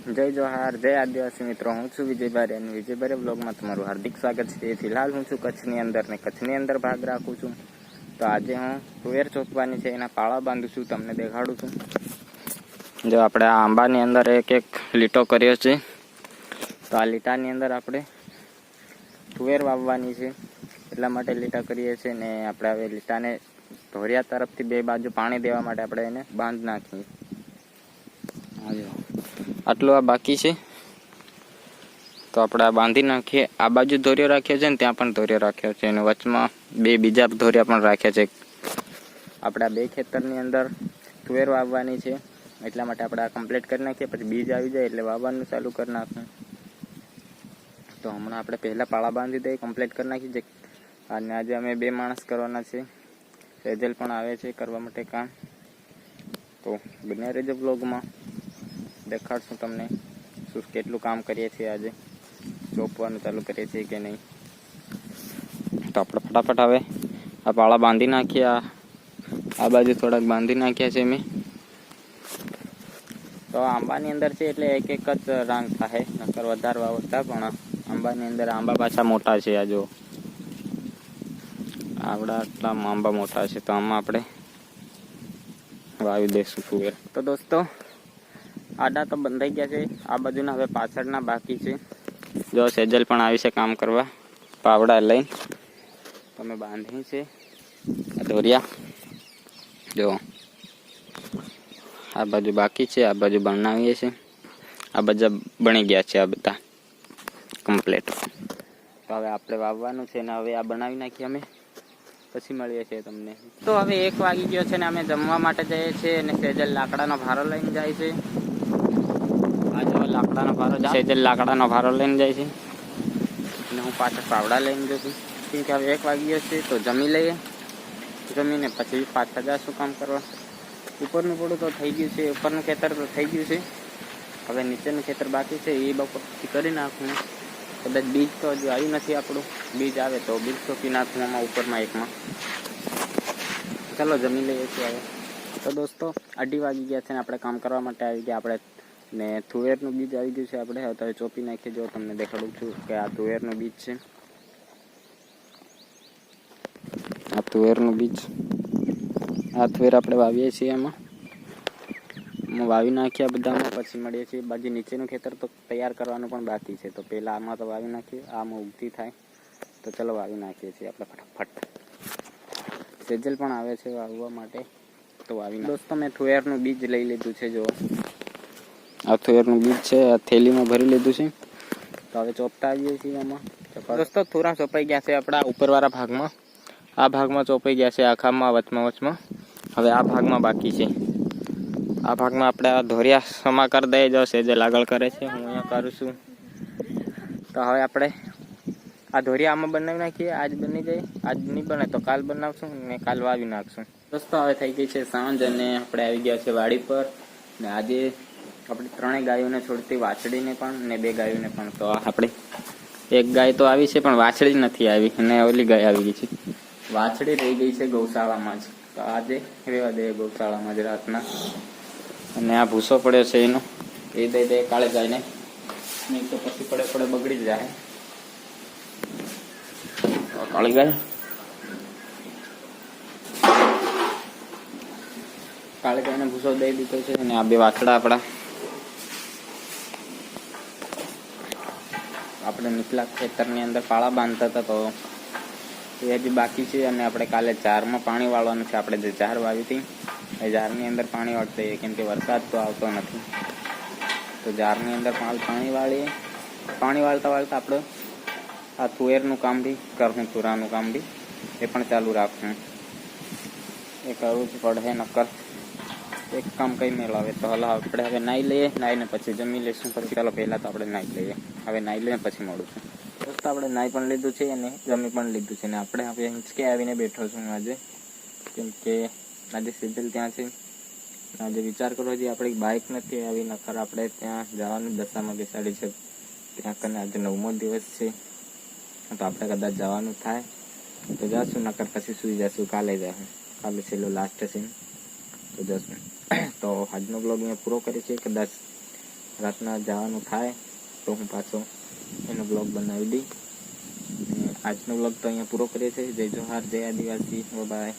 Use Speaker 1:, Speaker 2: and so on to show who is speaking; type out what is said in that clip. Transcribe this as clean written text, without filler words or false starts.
Speaker 1: જય જોહાર, જય આદિવાસી મિત્રો. હું છું વિજયભાઈ અને વિજયભાઈ બ્લોગમાં તમારું હાર્દિક સ્વાગત છે. ફિલહાલ હું છું કચ્છની અંદર ને કચ્છની અંદર ભાગ રાખું છું. તો આજે હું તુવેર ચોપવાની છે, એના પાળા બાંધું છું, તમને દેખાડું છું. જો આપણે આ આંબાની અંદર એક એક લીટો કર્યો છે, તો આ લીટાની અંદર આપણે તુવેર વાવવાની છે, એટલા માટે લીટા કરીએ છીએ. ને આપણે હવે લીટાને ધોરિયા તરફથી બે બાજુ પાણી દેવા માટે આપણે એને બાંધ નાખીએ. આટલું આ બાકી છે, તો આપણે આ બાંધી નાખીએ. આ બાજુ ધોરિયો રાખ્યો છે ને ત્યાં પણ ધોરિયો રાખ્યો છે, અને વચમાં બે બીજા ધોરિયા પણ રાખ્યા છે. આપણે આ બે ખેતરની અંદર તુવેર વાવવાની છે, એટલા માટે આપણે આ કમ્પ્લીટ કરી નાખીએ. પછી બીજ આવી જાય એટલે વાવવાનું ચાલુ કરી નાખવું. તો હમણાં આપણે પહેલાં પાળા બાંધી દઈએ, કમ્પ્લીટ કરી નાખીએ. અને આજે અમે બે માણસ કરવાના છે, સેજલ પણ આવે છે કરવા માટે કામ. તો બન્યા રહેજો બ્લોગમાં, દેખાડશું તમને શું કેટલું કામ કરીએ છીએ. આજે ચોપવાનું ચાલુ કરીએ છીએ કે નહીં. તો આપણે ફટાફટ હવે આ પાળા બાંધી નાખીએ. આ બાજુ થોડાક બાંધી નાખ્યા છે મેં. તો આંબાની અંદર છે એટલે એક એક જ રાંગ થાય, નકર વધારે વાવતા. પણ આંબાની અંદર આંબા પાછા મોટા છે. આ જો આવડા આટલા આંબા મોટા છે, તો આમાં આપણે વાવી દઈશું તુવેર. તો દોસ્તો આડા તો બંધાઈ ગયા છે, આ બાજુના હવે પાછળના બાકી છે. જો સેજલ પણ આવી છે કામ કરવા, પાવડા લઈને. તમે બાંધી છે આ દોરિયા. જો આ બાજુ બાકી છે, આ બાજુ બનાવીએ છીએ. આ બધા બની ગયા છે, આ બધા કમ્પ્લીટ. તો હવે આપણે વાવવાનું છે ને હવે આ બનાવી નાખીએ અમે, પછી મળીએ છીએ તમને. તો હવે 1 વાગી ગયો છે ને અમે જમવા માટે જઈએ છીએ. અને સેજલ લાકડાનો ભારો લઈને જાય છે. લાકડાનો ભારો સેજલ લાકડાનો ભારો લઈને જાય છે, અને હું પાછળ પાવડા લઈને જઉં છું. કેમ કે હવે 1 વાગી ગયો છે, તો જમી લઈએ. જમીને પછી પાછા જઈશું કામ કરવા. ઉપરનું પડું તો થઈ ગયું છે, ઉપરનું ખેતર તો થઈ ગયું છે. હવે નીચેનું ખેતર બાકી છે, એ બપોરથી કરી નાખું. કદાચ બીજ તો હજુ આવ્યું નથી આપણું. બીજ આવે તો બીજ ચોપી નાખું આમાં ઉપરમાં એકમાં. ચાલો જમી લઈએ છીએ હવે. તો દોસ્તો 2:30 વાગી ગયા છે ને આપણે કામ કરવા માટે આવી ગયા. આપણે ને તુવેરનું બીજ આવી ગયું છે. આપણે હવે ચોપી નાખીએ. જો તમને દેખાડું છું કે આ તુવેરનું બીજ છે. આ તુવેરનું બીજ, આ તુવેર આપણે વાવીએ છીએ એમાં વાવી નાખ્યા બધામાં. પછી મળીએ છીએ. બાજુ નીચેનું ખેતર તો તૈયાર કરવાનું પણ બાકી છે, તો પહેલાં આમાં તો વાવી નાખીએ. આમાં ઉગતી થાય તો ચલો વાવી નાખીએ છીએ આપણે ફટાફટ. સેજલ પણ આવે છે વાવવા માટે, તો વાવી. દોસ્તો મેં તુવેરનું બીજ લઈ લીધું છે. જો આ તુવેરનું બીજ છે, આ થેલીમાં ભરી લીધું છે. તો હવે ચોપતા આવીએ છીએ આમાં. દોસ્તો થોડા ચોપાઈ ગયા છે આપણા ઉપરવાળા ભાગમાં. આ ભાગમાં ચોપાઈ ગયા છે આખામાં, વચમાં. હવે આ ભાગમાં બાકી છે. આ ભાગમાં આપણે આ ધોરિયા સમા કરી દઈએ. જો સેજલ આગળ કરે છે, હું અહીંયા કરું છું. તો હવે આપણે આ ધોરિયા આમાં બનાવી નાખીએ. આજ બની જાય, આજ નહીં બને તો કાલ બનાવશું ને કાલ વાવી નાખશું. દોસ્તો હવે થઈ ગઈ છે સાંજ, અને આપણે આવી ગયા છે વાડી પર. ને આજે આપણે 3 ગાયોને છોડતી, વાછડીને પણ ને 2 ગાયોને પણ. તો આપણે 1 ગાય તો આવી છે, પણ વાછડી નથી આવી, અને ઓલી ગાય આવી ગઈ છે. વાછડી રહી ગઈ છે ગૌશાળામાં જ. તો આજે રહેવા દે ગૌશાળામાં જ રાતના. અને આ ભૂસો પડ્યો છે એનો, એ દઈ દે કાળે ગાયને, નહીં તો પછી પડે બગડી જાય. કાળી ગાય કાળી ગાયને ભૂસો દઈ દીધો છે. અને આ 2 વાછડા આપણા આપણે નીચલા ખેતરની અંદર પાળા બાંધતા હતા, તો એ હજી બાકી છે. અને આપણે કાલે જારમાં પાણી વાળવાનું છે. આપણે જે જાર વાવી હતી એ જારની અંદર પાણી વાળતા, કેમ કે વરસાદ તો આવતો નથી. તો જારની અંદર પાણી વાળીએ. પાણી વાળતા આપણે આ તુવેરનું કામ બી કરું, તુરાનું કામ બી એ પણ ચાલુ રાખું. એ કરવું જ પડે, નકર એક કામ કઈ મેળવે. તો હલો આપણે હવે નાહી લઈએ. નાહીને પછી જમી લઈશું. પછી ચાલો પહેલાં તો આપણે નાહી લઈએ. હવે નાહી લઈને પછી મળું છું. દોસ્તો આપણે નાહી પણ લીધું છે અને જમી પણ લીધું છે. ને આપણે હવે હિંચકે આવીને બેઠો છું આજે, કેમ કે આજે સેજલ ત્યાં છે. આજે વિચાર કરો, હજી આપણી બાઇક નથી આવી, નકર આપણે ત્યાં જવાનું દશામાં બેસાડી છે. ત્યાં કરીને આજે 9મો દિવસ છે, તો આપણે કદાચ જવાનું થાય તો જશું, નકર પછી સુઈ જશું. કાલે જશું, કાલે છેલ્લો લાસ્ટ છે તો જશું. તો આજનો બ્લોગ મેં પૂરો કર્યો છે. કદાચ રાતના જવાનું થાય તો હું પાછો એનો બ્લોગ બનાવી દઈ. આજનો બ્લોગ તો અહીંયા પૂરો કરીએ છીએ. જય જોહાર, જય આદિવાસી, બાય.